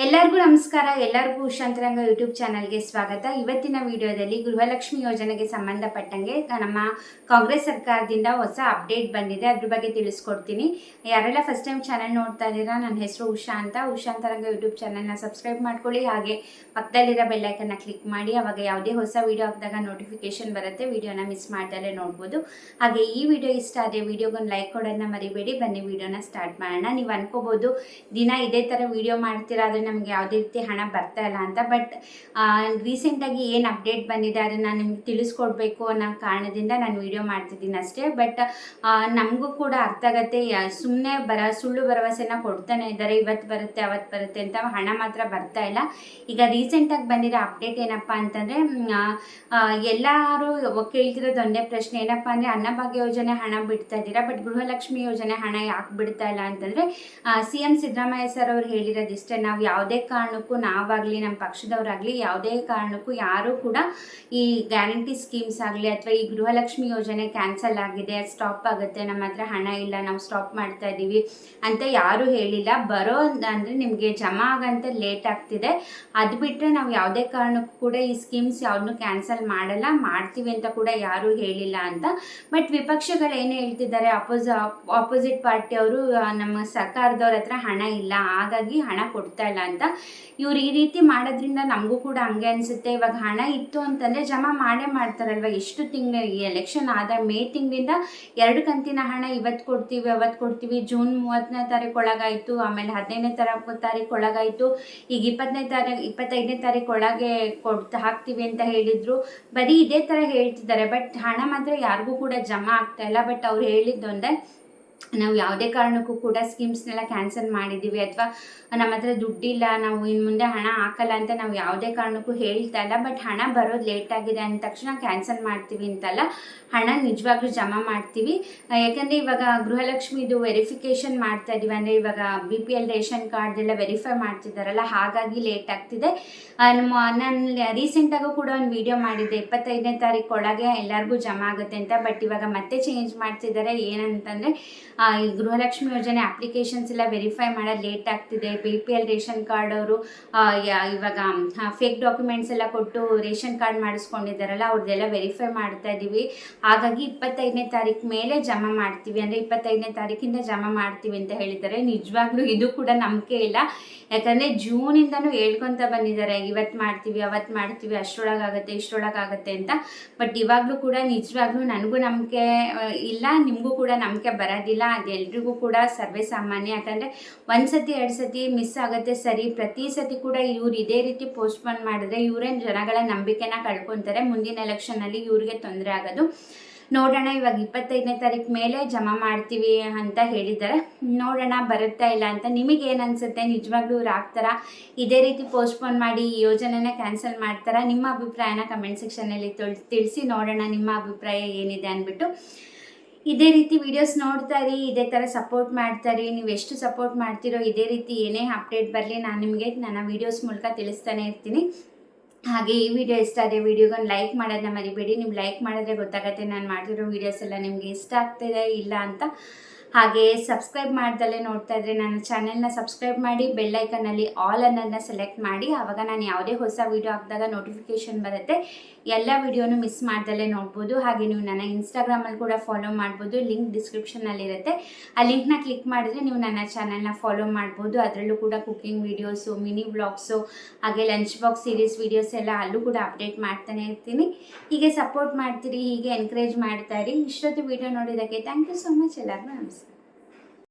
ಎಲ್ಲರಿಗೂ ನಮಸ್ಕಾರ. ಎಲ್ಲರಿಗೂ ಉಷಾಂತರಂಗ ಯೂಟ್ಯೂಬ್ ಚಾನಲ್ಗೆ ಸ್ವಾಗತ. ಇವತ್ತಿನ ವಿಡಿಯೋದಲ್ಲಿ ಗೃಹಲಕ್ಷ್ಮಿ ಯೋಜನೆಗೆ ಸಂಬಂಧಪಟ್ಟಂಗೆ ನಮ್ಮ ಕಾಂಗ್ರೆಸ್ ಸರ್ಕಾರದಿಂದ ಹೊಸ ಅಪ್ಡೇಟ್ ಬಂದಿದೆ, ಅದ್ರ ಬಗ್ಗೆ ತಿಳಿಸ್ಕೊಡ್ತೀನಿ. ಯಾರೆಲ್ಲ ಫಸ್ಟ್ ಟೈಮ್ ಚಾನಲ್ ನೋಡ್ತಾ ಇದ್ದೀರಾ, ನನ್ನ ಹೆಸರು ಉಷಾ ಅಂತ. ಉಷಾಂತರಂಗ ಯೂಟ್ಯೂಬ್ ಚಾನಲ್ನ ಸಬ್ಸ್ಕ್ರೈಬ್ ಮಾಡ್ಕೊಳ್ಳಿ, ಹಾಗೆ ಪಕ್ಕದಲ್ಲಿರೋ ಬೆಲ್ಲೈಕನ್ನ ಕ್ಲಿಕ್ ಮಾಡಿ. ಅವಾಗ ಯಾವುದೇ ಹೊಸ ವಿಡಿಯೋ ಹಾಕಿದಾಗ ನೋಟಿಫಿಕೇಶನ್ ಬರುತ್ತೆ, ವಿಡಿಯೋನ ಮಿಸ್ ಮಾಡ್ದಲ್ಲೇ ನೋಡ್ಬೋದು. ಹಾಗೆ ಈ ವಿಡಿಯೋ ಇಷ್ಟ ಆದರೆ ವಿಡಿಯೋಗೊಂದು ಲೈಕ್ ಕೊಡೋದನ್ನ ಮರಿಬೇಡಿ. ಬನ್ನಿ ವಿಡಿಯೋನ ಸ್ಟಾರ್ಟ್ ಮಾಡೋಣ. ನೀವು ಅನ್ಕೋಬೋದು ದಿನ ಇದೇ ಥರ ವಿಡಿಯೋ ಮಾಡ್ತೀರಾ, ಆದರೆ ನಮಗೆ ಯಾವುದೇ ರೀತಿ ಹಣ ಬರ್ತಾ ಇಲ್ಲ ಅಂತ. ಬಟ್ ರೀಸೆಂಟಾಗಿ ಏನು ಅಪ್ಡೇಟ್ ಬಂದಿದೆ ಅದನ್ನು ನಾನು ನಿಮ್ಗೆ ತಿಳಿಸ್ಕೊಡ್ಬೇಕು ಅನ್ನೋ ಕಾರಣದಿಂದ ನಾನು ವಿಡಿಯೋ ಮಾಡ್ತಿದ್ದೀನಿ ಅಷ್ಟೇ. ಬಟ್ ನಮಗೂ ಕೂಡ ಅರ್ಥ ಆಗುತ್ತೆ, ಸುಮ್ಮನೆ ಸುಳ್ಳು ಭರವಸೆನ ಕೊಡ್ತಾನೆ ಇದ್ದಾರೆ, ಇವತ್ತು ಬರುತ್ತೆ ಅವತ್ತು ಬರುತ್ತೆ ಅಂತ, ಹಣ ಮಾತ್ರ ಬರ್ತಾ ಇಲ್ಲ. ಈಗ ರೀಸೆಂಟಾಗಿ ಬಂದಿರೋ ಅಪ್ಡೇಟ್ ಏನಪ್ಪ ಅಂತಂದರೆ, ಎಲ್ಲರೂ ಕೇಳ್ತಿರೋದು ಒಂದೇ ಪ್ರಶ್ನೆ, ಏನಪ್ಪ ಅಂದರೆ ಅನ್ನಭಾಗ್ಯ ಯೋಜನೆ ಹಣ ಬಿಡ್ತಾ ಇದ್ದೀರಾ, ಬಟ್ ಗೃಹಲಕ್ಷ್ಮಿ ಯೋಜನೆ ಹಣ ಯಾಕೆ ಬಿಡ್ತಾ ಇಲ್ಲ ಅಂತಂದರೆ, CM ಸಿದ್ದರಾಮಯ್ಯ ಸರ್ ಅವರು ಹೇಳಿರೋದಿಷ್ಟೇ, ನಾವು ಯಾವುದೇ ಕಾರಣಕ್ಕೂ ನಾವಾಗಲಿ ನಮ್ಮ ಪಕ್ಷದವರಾಗಲಿ ಯಾವುದೇ ಕಾರಣಕ್ಕೂ ಯಾರೂ ಕೂಡ ಈ ಗ್ಯಾರಂಟಿ ಸ್ಕೀಮ್ಸ್ ಆಗಲಿ ಅಥವಾ ಈ ಗೃಹಲಕ್ಷ್ಮಿ ಯೋಜನೆ ಕ್ಯಾನ್ಸಲ್ ಆಗಿದೆ, ಸ್ಟಾಪ್ ಆಗುತ್ತೆ, ನಮ್ಮ ಹತ್ರ ಹಣ ಇಲ್ಲ, ನಾವು ಸ್ಟಾಪ್ ಮಾಡ್ತಾ ಇದ್ದೀವಿ ಅಂತ ಯಾರೂ ಹೇಳಿಲ್ಲ. ಬರೋ ಅಂದರೆ ನಿಮಗೆ ಜಮಾ ಆಗಂತ ಲೇಟ್ ಆಗ್ತಿದೆ, ಅದು ಬಿಟ್ಟರೆ ನಾವು ಯಾವುದೇ ಕಾರಣಕ್ಕೂ ಕೂಡ ಈ ಸ್ಕೀಮ್ಸ್ ಯಾವುದನ್ನು ಕ್ಯಾನ್ಸಲ್ ಮಾಡಲ್ಲ, ಮಾಡ್ತೀವಿ ಅಂತ ಕೂಡ ಯಾರೂ ಹೇಳಿಲ್ಲ ಅಂತ. ಬಟ್ ವಿಪಕ್ಷಗಳು ಏನು ಹೇಳ್ತಿದ್ದಾರೆ, ಆಪೋಸಿಟ್ ಪಾರ್ಟಿಯವರು ನಮ್ಮ ಸರ್ಕಾರದವ್ರ ಹತ್ರ ಹಣ ಇಲ್ಲ, ಹಾಗಾಗಿ ಹಣ ಕೊಡ್ತಾ ಇಲ್ಲ ಅಂತ. ಇವ್ರು ಈ ರೀತಿ ಮಾಡೋದ್ರಿಂದ ನಮಗೂ ಕೂಡ ಹಂಗೆ ಅನಿಸುತ್ತೆ. ಇವಾಗ ಹಣ ಇತ್ತು ಅಂತಂದರೆ ಜಮಾ ಮಾಡೇ ಮಾಡ್ತಾರಲ್ವ. ಎಷ್ಟು ತಿಂಗಳು ಈ ಎಲೆಕ್ಷನ್ ಆದ ಮೇ ತಿಂಗಳಿಂದ 2 ಕಂತಿನ ಹಣ ಇವತ್ತು ಕೊಡ್ತೀವಿ ಅವತ್ತು ಕೊಡ್ತೀವಿ, ಜೂನ್ 30ನೇ ತಾರೀಕು ಒಳಗಾಯಿತು, ಆಮೇಲೆ 15ನೇ ತಾರೀಕು ಒಳಗಾಯಿತು, ಈಗ 25ನೇ ತಾರೀಕು ಒಳಗೆ ಹಾಕ್ತೀವಿ ಅಂತ ಹೇಳಿದರು. ಬರೀ ಇದೇ ಥರ ಹೇಳ್ತಿದ್ದಾರೆ, ಬಟ್ ಹಣ ಮಾತ್ರ ಯಾರಿಗೂ ಕೂಡ ಜಮಾ ಆಗ್ತಾ ಇಲ್ಲ. ಬಟ್ ಅವ್ರು ಹೇಳಿದ್ದೊಂದೇ, ನಾವು ಯಾವುದೇ ಕಾರಣಕ್ಕೂ ಕೂಡ ಸ್ಕೀಮ್ಸ್ನೆಲ್ಲ ಕ್ಯಾನ್ಸಲ್ ಮಾಡಿದ್ದೀವಿ ಅಥವಾ ನಮ್ಮ ಹತ್ರ ದುಡ್ಡಿಲ್ಲ, ನಾವು ಇನ್ನು ಮುಂದೆ ಹಣ ಹಾಕಲ್ಲ ಅಂತ ನಾವು ಯಾವುದೇ ಕಾರಣಕ್ಕೂ ಹೇಳ್ತಾ ಇಲ್ಲ. ಬಟ್ ಹಣ ಬರೋದು ಲೇಟ್ ಆಗಿದೆ ಅಂದ ತಕ್ಷಣ ಕ್ಯಾನ್ಸಲ್ ಮಾಡ್ತೀವಿ ಅಂತಲ್ಲ, ಹಣ ನಿಜವಾಗ್ಲೂ ಜಮಾ ಮಾಡ್ತೀವಿ. ಯಾಕಂದರೆ ಇವಾಗ ಗೃಹಲಕ್ಷ್ಮಿದು ವೆರಿಫಿಕೇಷನ್ ಮಾಡ್ತಾ ಇದ್ದೀವಿ, ಅಂದರೆ ಇವಾಗ BPL ರೇಷನ್ ಕಾರ್ಡೆಲ್ಲ ವೆರಿಫೈ ಮಾಡ್ತಿದ್ದಾರಲ್ಲ, ಹಾಗಾಗಿ ಲೇಟ್ ಆಗ್ತಿದೆ. ನಾನು ರೀಸೆಂಟಾಗೂ ಕೂಡ ಒಂದು ವಿಡಿಯೋ ಮಾಡಿದ್ದೆ, 25ನೇ ತಾರೀಕು ಒಳಗೆ ಎಲ್ಲರಿಗೂ ಜಮಾ ಆಗುತ್ತೆ ಅಂತ. ಬಟ್ ಇವಾಗ ಮತ್ತೆ ಚೇಂಜ್ ಮಾಡ್ತಿದ್ದಾರೆ. ಏನಂತಂದರೆ, ಈ ಗೃಹಲಕ್ಷ್ಮಿ ಯೋಜನೆ ಅಪ್ಲಿಕೇಶನ್ಸ್ ಎಲ್ಲ ವೆರಿಫೈ ಮಾಡೋದು ಲೇಟ್ ಆಗ್ತಿದೆ. BPL ರೇಷನ್ ಕಾರ್ಡ್ ಅವರು ಇವಾಗ ಫೇಕ್ ಡಾಕ್ಯುಮೆಂಟ್ಸ್ ಎಲ್ಲ ಕೊಟ್ಟು ರೇಷನ್ ಕಾರ್ಡ್ ಮಾಡಿಸ್ಕೊಂಡಿದ್ದಾರಲ್ಲ, ಅವ್ರದ್ದೆಲ್ಲ ವೆರಿಫೈ ಮಾಡ್ತಾ ಇದ್ದೀವಿ. ಹಾಗಾಗಿ 25ನೇ ತಾರೀಕು ಮೇಲೆ ಜಮಾ ಮಾಡ್ತೀವಿ, ಅಂದರೆ 25ನೇ ತಾರೀಕಿಂದ ಜಮಾ ಮಾಡ್ತೀವಿ ಅಂತ ಹೇಳಿದ್ದಾರೆ. ನಿಜವಾಗ್ಲೂ ಇದು ಕೂಡ ನಂಬಿಕೆ ಇಲ್ಲ, ಯಾಕಂದರೆ ಜೂನಿಂದನೂ ಹೇಳ್ಕೊತ ಬಂದಿದ್ದಾರೆ, ಇವತ್ತು ಮಾಡ್ತೀವಿ ಅವತ್ತು ಮಾಡ್ತೀವಿ, ಅಷ್ಟರೊಳಗಾಗುತ್ತೆ ಇಷ್ಟರೊಳಗಾಗುತ್ತೆ ಅಂತ. ಬಟ್ ಇವಾಗಲೂ ಕೂಡ ನಿಜವಾಗ್ಲೂ ನನಗೂ ನಂಬಿಕೆ ಇಲ್ಲ, ನಿಮಗೂ ಕೂಡ ನಂಬಿಕೆ ಬರೋದಿಲ್ಲ. ಅದೆಲ್ರಿಗೂ ಕೂಡ ಸರ್ವೇ ಸಾಮಾನ್ಯ. ಯಾಕಂದರೆ 1 ಸತಿ 2 ಸತಿ ಮಿಸ್ ಆಗುತ್ತೆ ಸರಿ, ಪ್ರತಿ ಸತಿ ಕೂಡ ಇವ್ರು ಇದೇ ರೀತಿ ಪೋಸ್ಟ್ಪೋನ್ ಮಾಡಿದ್ರೆ ಇವರೇನು ಜನಗಳ ನಂಬಿಕೆನ ಕಳ್ಕೊತಾರೆ, ಮುಂದಿನ ಎಲೆಕ್ಷನಲ್ಲಿ ಇವ್ರಿಗೆ ತೊಂದರೆ ಆಗೋದು. ನೋಡೋಣ, ಇವಾಗ 25ನೇ ತಾರೀಕು ಮೇಲೆ ಜಮಾ ಮಾಡ್ತೀವಿ ಅಂತ ಹೇಳಿದ್ದಾರೆ. ನೋಡೋಣ ಬರುತ್ತಾ ಇಲ್ಲ ಅಂತ. ನಿಮಗೇನು ಅನಿಸುತ್ತೆ, ನಿಜವಾಗ್ಲೂ ಇವ್ರು ಆಗ್ತಾರಾ, ಇದೇ ರೀತಿ ಪೋಸ್ಟ್ಪೋನ್ ಮಾಡಿ ಈ ಯೋಜನೆನ ಕ್ಯಾನ್ಸಲ್ ಮಾಡ್ತಾರಾ? ನಿಮ್ಮ ಅಭಿಪ್ರಾಯನ ಕಮೆಂಟ್ ಸೆಕ್ಷನಲ್ಲಿ ತಿಳಿಸಿ. ನೋಡೋಣ ನಿಮ್ಮ ಅಭಿಪ್ರಾಯ ಏನಿದೆ ಅಂದ್ಬಿಟ್ಟು. ಇದೇ ರೀತಿ ವಿಡಿಯೋಸ್ ನೋಡ್ತಾ ಇರಿ, ಇದೇ ಥರ ಸಪೋರ್ಟ್ ಮಾಡ್ತಾರೆ. ನೀವು ಎಷ್ಟು ಸಪೋರ್ಟ್ ಮಾಡ್ತೀರೋ ಇದೇ ರೀತಿ ಏನೇ ಅಪ್ಡೇಟ್ ಬರಲಿ ನಾನು ನಿಮಗೆ ನನ್ನ ವೀಡಿಯೋಸ್ ಮೂಲಕ ತಿಳಿಸ್ತಾನೆ ಇರ್ತೀನಿ. ಹಾಗೆ ಈ ವಿಡಿಯೋ ಇಷ್ಟ ಆದರೆ ವಿಡಿಯೋಗೊಂದು ಲೈಕ್ ಮಾಡೋದನ್ನ ಮರಿಬೇಡಿ. ನೀವು ಲೈಕ್ ಮಾಡಿದ್ರೆ ಗೊತ್ತಾಗುತ್ತೆ ನಾನು ಮಾಡ್ತಿರೋ ವೀಡಿಯೋಸ್ ಎಲ್ಲ ನಿಮಗೆ ಇಷ್ಟ ಆಗ್ತಿದೆ ಇಲ್ಲ ಅಂತ. ಹಾಗೆ ಸಬ್ಸ್ಕ್ರೈಬ್ ಮಾಡ್ದಲ್ಲೇ ನೋಡ್ತಾ ಇದ್ರೆ ನನ್ನ ಚಾನೆಲ್ನ ಸಬ್ಸ್ಕ್ರೈಬ್ ಮಾಡಿ, ಬೆಲ್ಲೈಕನ್ನಲ್ಲಿ ಆಲ್ ಅನ್ನೋದನ್ನ ಸೆಲೆಕ್ಟ್ ಮಾಡಿ. ಆವಾಗ ನಾನು ಯಾವುದೇ ಹೊಸ ವೀಡಿಯೋ ಹಾಕಿದಾಗ ನೋಟಿಫಿಕೇಷನ್ ಬರುತ್ತೆ, ಎಲ್ಲ ವೀಡಿಯೋನು ಮಿಸ್ ಮಾಡ್ದಲ್ಲೇ ನೋಡ್ಬೋದು. ಹಾಗೆ ನೀವು ನನ್ನ ಇನ್ಸ್ಟಾಗ್ರಾಮಲ್ಲಿ ಕೂಡ ಫಾಲೋ ಮಾಡ್ಬೋದು, ಲಿಂಕ್ ಡಿಸ್ಕ್ರಿಪ್ಷನ್ನಲ್ಲಿರುತ್ತೆ. ಆ ಲಿಂಕ್ನ ಕ್ಲಿಕ್ ಮಾಡಿದ್ರೆ ನೀವು ನನ್ನ ಚಾನೆಲ್ನ ಫಾಲೋ ಮಾಡ್ಬೋದು. ಅದರಲ್ಲೂ ಕೂಡ ಕುಕ್ಕಿಂಗ್ ವೀಡಿಯೋಸು, ಮಿನಿ ವ್ಲಾಗ್ಸು, ಹಾಗೆ ಲಂಚ್ ಬಾಕ್ಸ್ ಸೀರೀಸ್ ವೀಡಿಯೋಸ್ ಎಲ್ಲ ಅಲ್ಲೂ ಕೂಡ ಅಪ್ಡೇಟ್ ಮಾಡ್ತಾನೆ ಇರ್ತೀನಿ. ಹೀಗೆ ಸಪೋರ್ಟ್ ಮಾಡ್ತೀರಿ, ಹೀಗೆ ಎನ್ಕರೇಜ್ ಮಾಡ್ತಾ ಇರಿ. ಇಷ್ಟೊತ್ತು ವೀಡಿಯೋ ನೋಡಿದ್ದಕ್ಕೆ ಥ್ಯಾಂಕ್ ಯು ಸೊ ಮಚ್. ಎಲ್ಲರಿಗೂ ನಮಸ್ಕಾರ.